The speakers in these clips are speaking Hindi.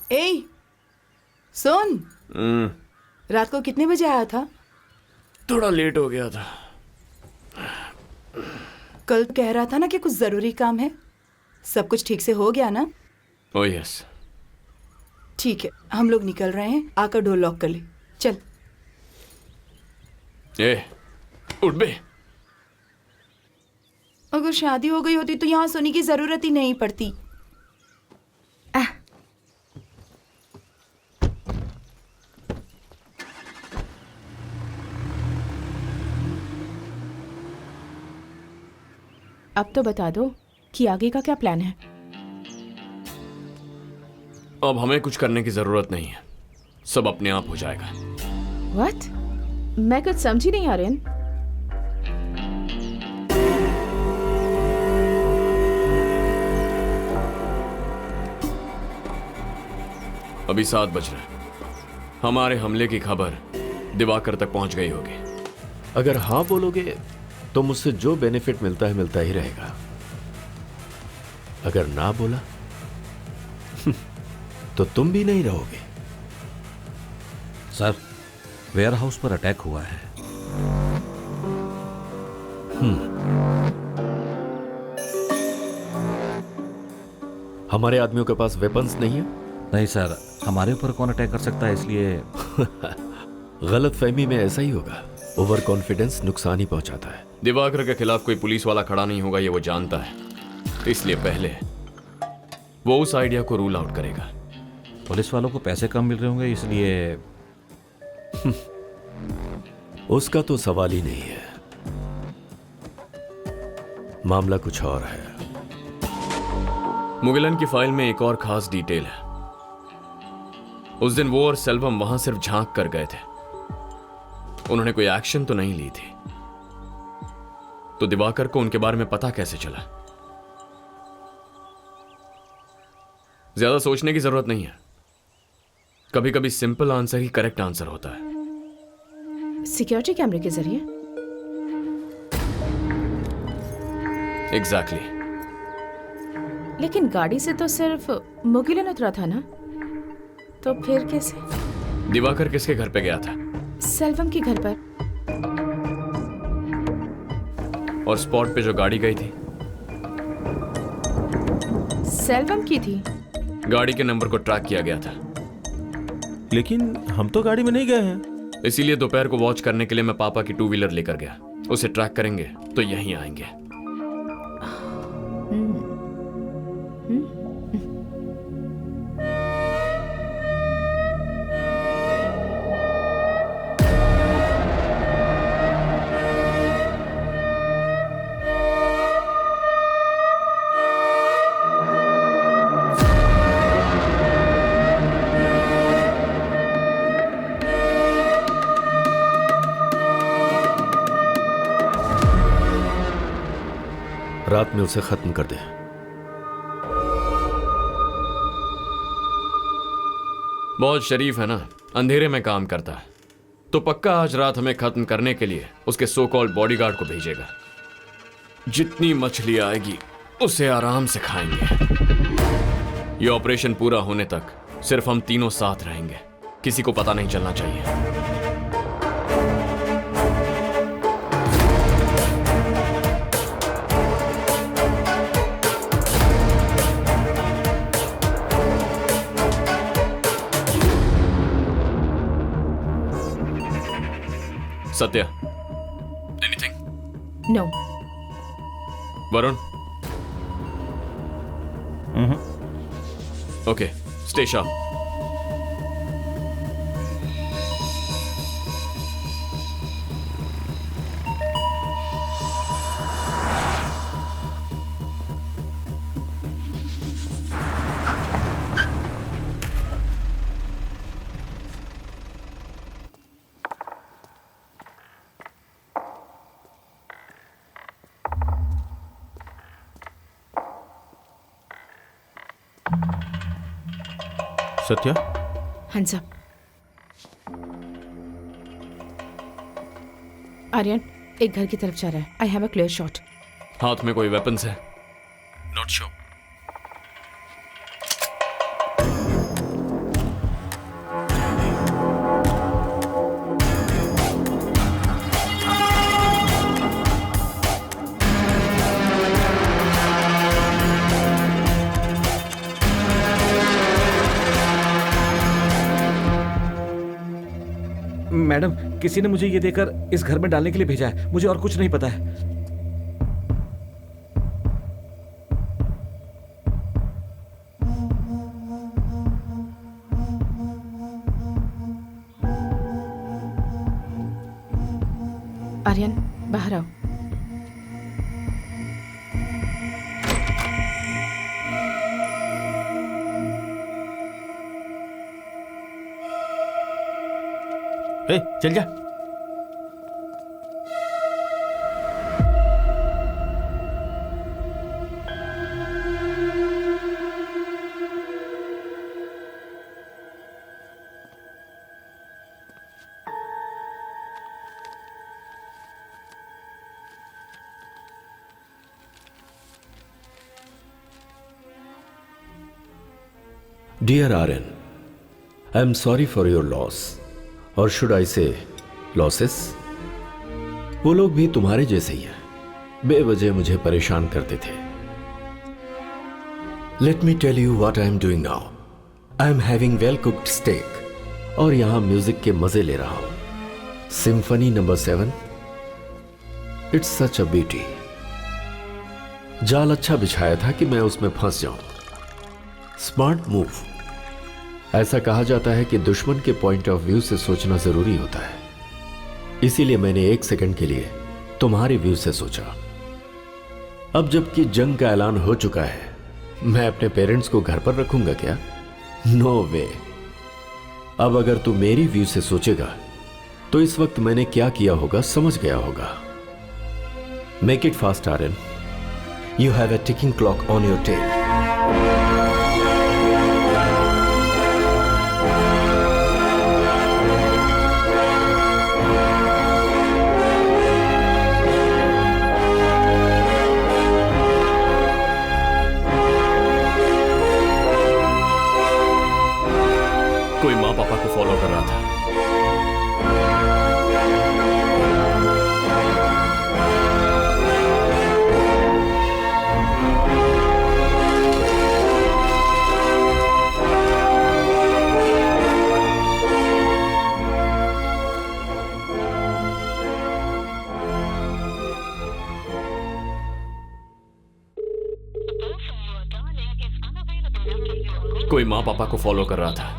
ए, सुन। रात को कितने बजे आया था? थोड़ा लेट हो गया था। कल कह रहा था ना कि कुछ जरूरी काम है। सब कुछ ठीक से हो गया ना? Oh yes. ठीक है, हम लोग निकल रहे हैं। आकर डोर लॉक कर ले। चल। ए, उठ बे। अगर शादी हो गई होती तो यहाँ सोने की जरूरत ही नहीं पड़ती। अब तो बता दो कि आगे का क्या प्लान है। अब हमें कुछ करने की जरूरत नहीं है, सब अपने आप हो जाएगा। व्हाट? मैं कुछ समझी नहीं आर्यन। अभी 7 बज रहे हैं। हमारे हमले की खबर दिवाकर तक पहुंच गई होगी। अगर हाँ बोलोगे तो मुझसे जो बेनिफिट मिलता है मिलता ही रहेगा। अगर ना बोला तो तुम भी नहीं रहोगे। सर, वेयरहाउस पर अटैक हुआ है। हमारे आदमियों के पास वेपन्स नहीं है? नहीं सर, हमारे ऊपर कौन अटैक कर सकता है, इसलिए गलत फहमी में ऐसा ही होगा। ओवर कॉन्फिडेंस नुकसान ही पहुंचाता है। दिवाकर के खिलाफ कोई पुलिस वाला खड़ा नहीं होगा, ये वो जानता है। इसलिए पहले वो उस आइडिया को रूल आउट करेगा। पुलिस वालों को पैसे कम मिल रहे होंगे, इसलिए उसका तो सवाल ही नहीं है। मामला कुछ और है। मुगिलन की फाइल में एक और खास डिटेल है। उस दिन वो और सेल्वम वहां सिर्फ झांक कर गए थे, उन्होंने कोई एक्शन तो नहीं ली थी। तो दिवाकर को उनके बारे में पता कैसे चला? ज्यादा सोचने की जरूरत नहीं है। कभी कभी सिंपल आंसर ही करेक्ट आंसर होता है। सिक्योरिटी कैमरे के जरिए? एग्जैक्टली। लेकिन गाड़ी से तो सिर्फ मुगिलन उतरा था ना, तो फिर कैसे? दिवाकर किसके घर पे गया था? सेल्वम के घर पर। और स्पॉट पे जो गाड़ी गई थी, सेल्वम की थी। गाड़ी के नंबर को ट्रैक किया गया था। लेकिन हम तो गाड़ी में नहीं गए हैं। इसीलिए दोपहर को वॉच करने के लिए मैं पापा की 2 व्हीलर लेकर गया। उसे ट्रैक करेंगे तो यहीं आएंगे। रात में उसे खत्म कर दे। बहुत शरीफ है ना, अंधेरे में काम करता है। तो पक्का आज रात हमें खत्म करने के लिए उसके सो कॉल्ड बॉडीगार्ड को भेजेगा। जितनी मछली आएगी उसे आराम से खाएंगे। ये ऑपरेशन पूरा होने तक सिर्फ हम तीनों साथ रहेंगे, किसी को पता नहीं चलना चाहिए। Satya, anything? No. Varun? Okay, stay sharp. Satya, hands up. Aryan एक घर की तरफ जा रहा है। I have a clear shot. हाथ में कोई वेपन्स है? Not sure. मैडम, किसी ने मुझे ये देकर इस घर में डालने के लिए भेजा है। मुझे और कुछ नहीं पता है। आर्यन, बाहर आओ। ए, चल जा। Dear Aryan, I am sorry for your loss, और शुड आई से लॉसेस। वो लोग भी तुम्हारे जैसे ही हैं, बेवजह मुझे परेशान करते थे। Let me tell you what I am doing now. I am having well cooked steak और यहां म्यूजिक के मजे ले रहा हूं। Symphony number 7, it's such a beauty. जाल अच्छा बिछाया था कि मैं उसमें फंस जाऊं। Smart move. ऐसा कहा जाता है कि दुश्मन के पॉइंट ऑफ व्यू से सोचना जरूरी होता है, इसीलिए मैंने 1 सेकंड के लिए तुम्हारे व्यू से सोचा। अब जबकि जंग का ऐलान हो चुका है, मैं अपने पेरेंट्स को घर पर रखूंगा क्या? नो वे। अब अगर तू मेरी व्यू से सोचेगा तो इस वक्त मैंने क्या किया होगा समझ गया होगा। Make it fast Aryan, you have a ticking clock on your tail. कोई माँ पापा को फॉलो कर रहा था। कोई माँ पापा को फॉलो कर रहा था।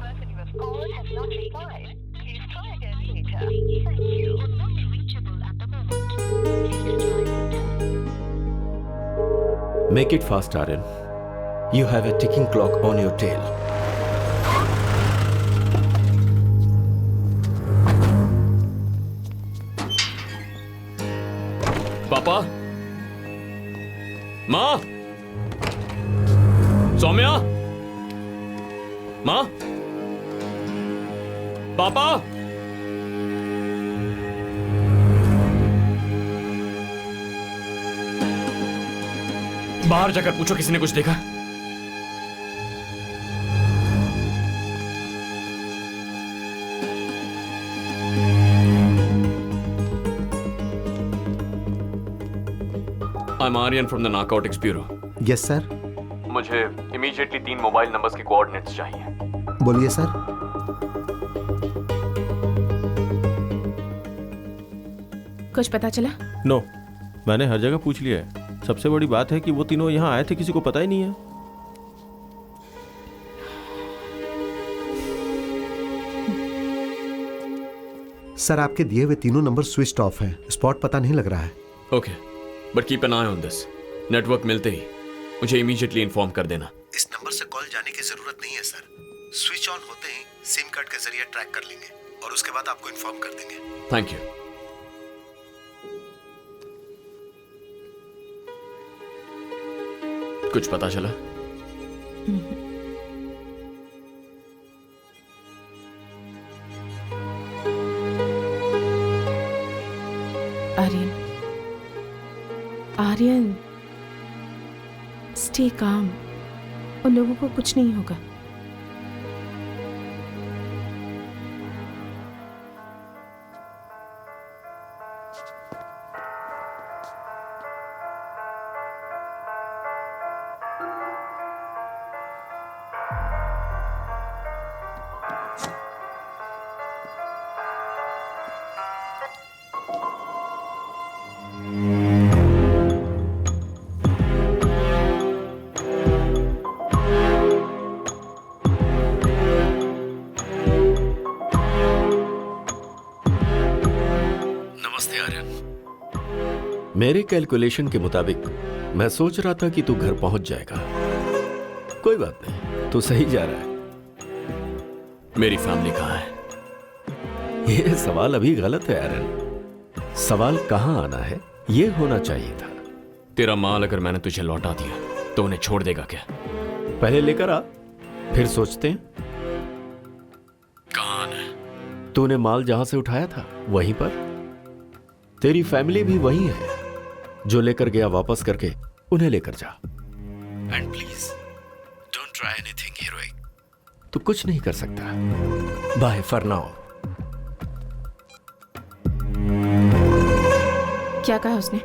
Make it fast, Aryan. You have a ticking clock on your tail. पापा, माँ, सौम्या, माँ, पापा। बाहर जाकर पूछो किसी ने कुछ देखा। I'm Aryan from the Narcotics Bureau. Yes sir. मुझे इमीडिएटली 3 मोबाइल नंबर्स के कोऑर्डिनेट्स चाहिए। बोलिए सर। कुछ पता चला? नो, मैंने हर जगह पूछ लिया है। सबसे बड़ी बात है कि वो तीनों यहाँ आए थे, किसी को पता ही नहीं है। सर, आपके दिए हुए तीनों नंबर स्विच ऑफ हैं। स्पॉट पता नहीं लग रहा है। Okay, but keep an I on this. Network मिलते ही मुझे इमीडिएटली इन्फॉर्म कर देना। इस नंबर से कॉल जाने की जरूरत नहीं है सर। स्विच ऑन होते ही सिम कार्ड के जरिए ट्रैक कर लेंगे और उसके बाद आपको इन्फॉर्म कर देंगे। Thank you. कुछ पता चला? Aryan, Aryan, stay calm. उन लोगों को कुछ नहीं होगा। मेरे कैलकुलेशन के मुताबिक मैं सोच रहा था कि तू घर पहुंच जाएगा। कोई बात नहीं, तू सही जा रहा है। मेरी फैमिली कहाँ है? ये सवाल अभी गलत है एरन। सवाल कहां आना है ये होना चाहिए था। तेरा माल अगर मैंने तुझे लौटा दिया तो उन्हें छोड़ देगा क्या? पहले लेकर आ, फिर सोचते हैं। कहाँ है? तूने माल जहां से उठाया था वहीं पर। तेरी फैमिली भी वही है जो लेकर गया, वापस करके उन्हें लेकर जा। And please don't try anything heroic. तू कुछ नहीं कर सकता। Bye for now. क्या कहा उसने?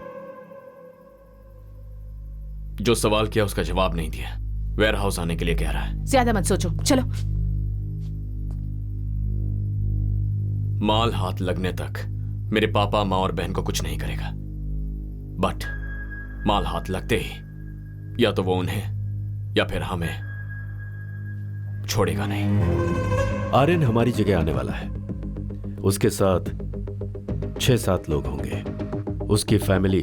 जो सवाल किया उसका जवाब नहीं दिया। वेयर हाउस आने के लिए कह रहा है। ज्यादा मत सोचो, चलो। माल हाथ लगने तक मेरे पापा, माँ और बहन को कुछ नहीं करेगा, बट माल हाथ लगते ही या तो वो उन्हें या फिर हमें छोड़ेगा नहीं। आर्यन हमारी जगह आने वाला है। उसके साथ 6-7 लोग होंगे, उसकी फैमिली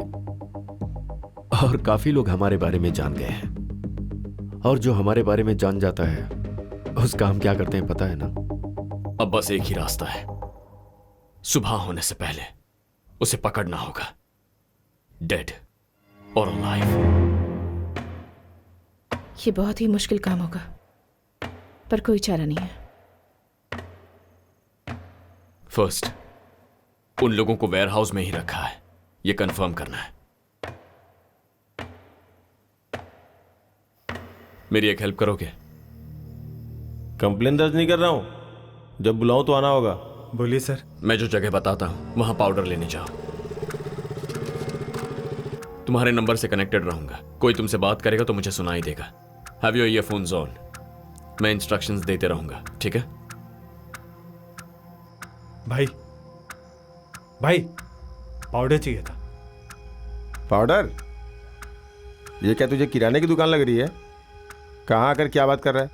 और काफी लोग हमारे बारे में जान गए हैं। और जो हमारे बारे में जान जाता है उसका हम क्या करते हैं पता है ना? अब बस एक ही रास्ता है, सुबह होने से पहले उसे पकड़ना होगा, डेड और अलाइव। ये बहुत ही मुश्किल काम होगा, पर कोई चारा नहीं है। फर्स्ट उन लोगों को वेयरहाउस में ही रखा है, यह कंफर्म करना है। मेरी एक हेल्प करोगे? कंप्लेन दर्ज नहीं कर रहा हूं, जब बुलाऊं तो आना होगा। बोलिए सर। मैं जो जगह बताता हूं वहां पाउडर लेने जाओ। तुम्हारे नंबर से कनेक्टेड रहूंगा, कोई तुमसे बात करेगा तो मुझे सुनाई देगा। हैव योर ईयरफोन्स ऑन, मैं इंस्ट्रक्शंस देते रहूंगा, ठीक है? भाई भाई पाउडर चाहिए था। पाउडर? ये क्या तुझे किराने की दुकान लग रही है? कहाँ आकर क्या बात कर रहा है?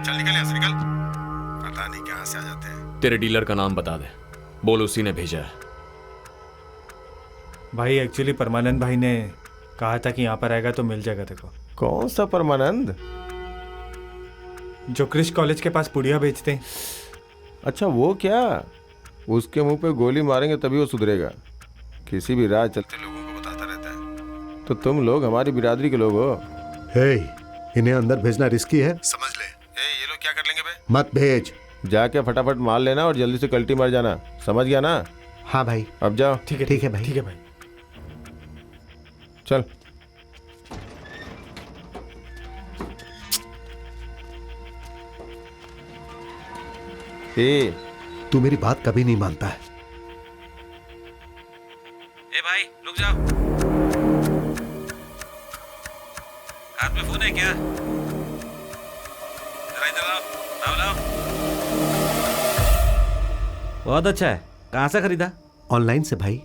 चल निकल यहाँ से, निकल। पता नहीं कहाँ से आ जाते हैं। तेरे डीलर का नाम बता दे, बोल उसी ने भेजा है। भाई एक्चुअली परमानंद भाई ने कहा था कि यहाँ पर आएगा तो मिल जाएगा तेरे को। कौन सा परमानंद? जो क्रिश कॉलेज के पास पुड़िया बेचते हैं। अच्छा वो क्या? उसके मुंह पे गोली मारेंगे तभी वो सुधरेगा। किसी भी राह चलते लोगों को बताता रहता है। तो तुम लोग हमारी बिरादरी के लोग हो। हे, इन्हें अंदर भेजना रिस्की है। समझ ले। ये लोग क्या कर लेंगे बे? मत भेज। जाके फटाफट माल लेना और जल्दी से कल्टी मार जाना, समझ गया ना? हाँ भाई। अब जाओ। ठीक है भाई। ठीक है भाई। चल। तू मेरी बात कभी नहीं मानता है। ए भाई रुक जाओ, हाथ में फोन है क्या? इधर आओ, लाओ। बहुत अच्छा है। कहाँ से खरीदा? ऑनलाइन से भाई।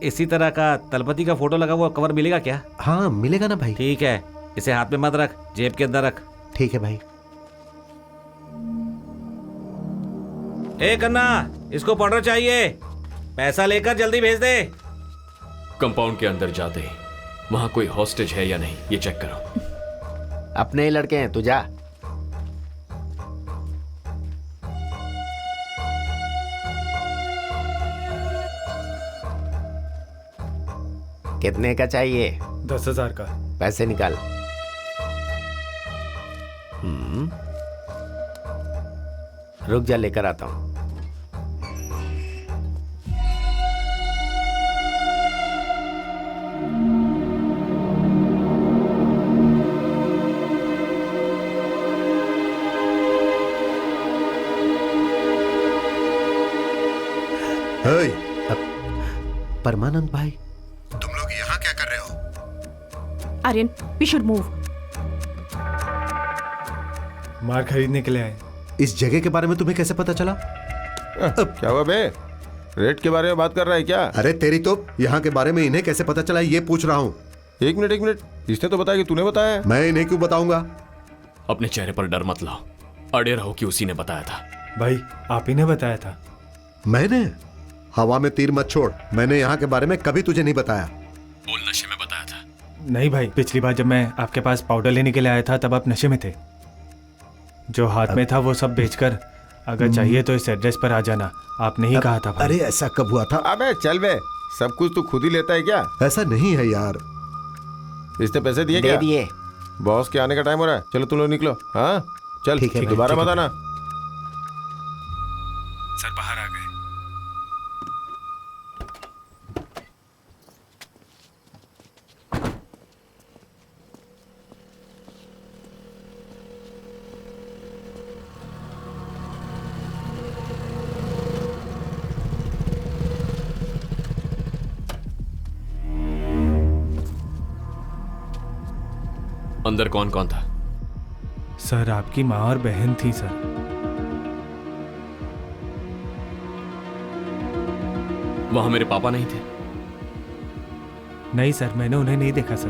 इसी तरह का तलपति का फोटो लगा हुआ कवर मिलेगा क्या? हाँ मिलेगा ना भाई। ठीक है, इसे हाथ में मत रख, जेब के अंदर रख। ठीक है भाई। ए कन्ना, इसको पाउडर चाहिए, पैसा लेकर जल्दी भेज दे। कंपाउंड के अंदर जाते ही वहां कोई हॉस्टेज है या नहीं ये चेक करो। अपने ही लड़के हैं, तू जा। कितने का चाहिए? 10,000 का। पैसे निकाल। रुक जा, लेकर आता हूं। परमानंद भाई, तुम लोग यहाँ क्या कर रहे हो? Aryan, we should move. मार खरीदने के लिए आए। इस जगह के बारे में तुम्हें कैसे पता चला? क्या हुआ बे? रेट के बारे में बात कर रहा है क्या? अरे तेरी तो, यहाँ के बारे में इन्हें कैसे पता चला ये पूछ रहा हूँ। एक मिनट, इसने तो बताया कि तूने बताया। मैं इन्हें क्यों बताऊंगा? अपने चेहरे पर डर मत लाओ, अड़े रहो कि उसी ने बताया था। भाई आप ही ने बताया था। मैंने? हवा में तीर मत छोड़। मैंने यहाँ के बारे में कभी तुझे नहीं बताया। बोल नशे में बताया था। नहीं भाई, पिछली बार जब मैं आपके पास पाउडर लेने के लिए आया था तब आप नशे में थे। जो हाथ में था वो सब बेचकर अगर चाहिए तो इस एड्रेस पर आ जाना, आपने ही कहा था भाई। अरे ऐसा कब हुआ था? अबे चल बे, सब कुछ तू खुद ही लेता है क्या? ऐसा नहीं है यार। इसने पैसे दिए क्या? दे दिए। बॉस के आने का टाइम हो रहा है, चलो तुम लोग निकलो। हाँ चल, ठीक है भाई, दोबारा ठीक मत है। आना। सर बाहर आ गए। अंदर कौन कौन था? सर आपकी माँ और बहन थी सर। वहां मेरे पापा नहीं थे? नहीं सर, मैंने उन्हें नहीं देखा सर।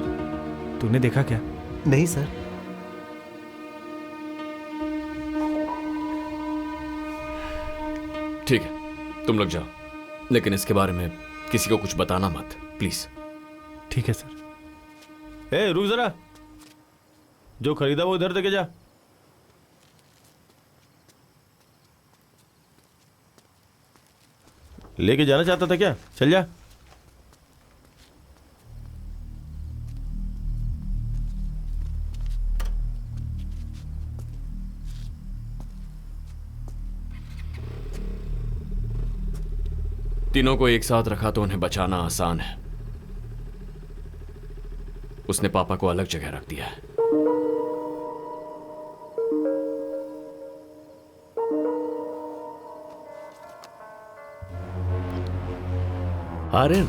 तूने देखा क्या? नहीं सर। ठीक है, तुम लोग जाओ, लेकिन इसके बारे में किसी को कुछ बताना मत, प्लीज। ठीक है सर। ए रुक जरा, जो खरीदा वो इधर देके जा। लेके जाना चाहता था क्या? चल जा। तीनों को एक साथ रखा तो उन्हें बचाना आसान है। उसने पापा को अलग जगह रख दिया है। आर्यन,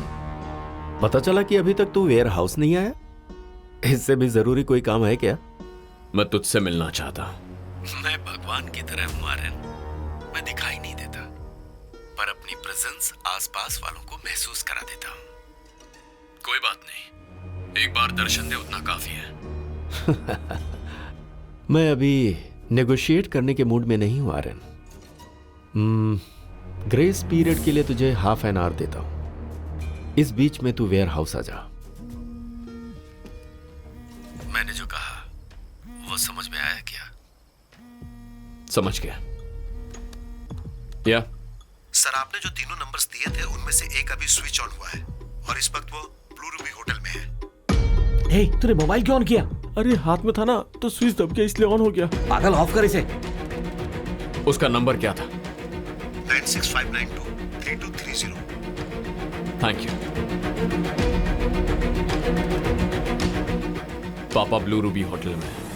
पता चला कि अभी तक तू वेयर हाउस नहीं आया। इससे भी जरूरी कोई काम है क्या? मैं तुझसे मिलना चाहता हूं। मैं भगवान की तरह हूं आर्यन। मैं दिखाई नहीं देता, पर अपनी प्रेजेंस आसपास वालों को महसूस करा देता हूं। कोई बात नहीं, एक बार दर्शन दे उतना काफी है। मैं अभी नेगोशिएट करने के मूड में नहीं हूं आर्यन। ग्रेस पीरियड के लिए तुझे हाफ एन आवर देता हूं। इस बीच में तू वेयर हाउस आ जा। मैंने जो कहा वो समझ में आया क्या? समझ गया। या सर, आपने जो तीनों नंबर्स दिए थे उनमें से एक अभी स्विच ऑन हुआ है और इस वक्त वो ब्लू रूबी होटल में है। हे, तूने मोबाइल क्यों ऑन किया? अरे हाथ में था ना तो स्विच दब गया इसलिए ऑन हो गया। पागल, ऑफ कर इसे। उसका नंबर क्या था? 9659232230। Thank you. पापा ब्लू रूबी होटल में है।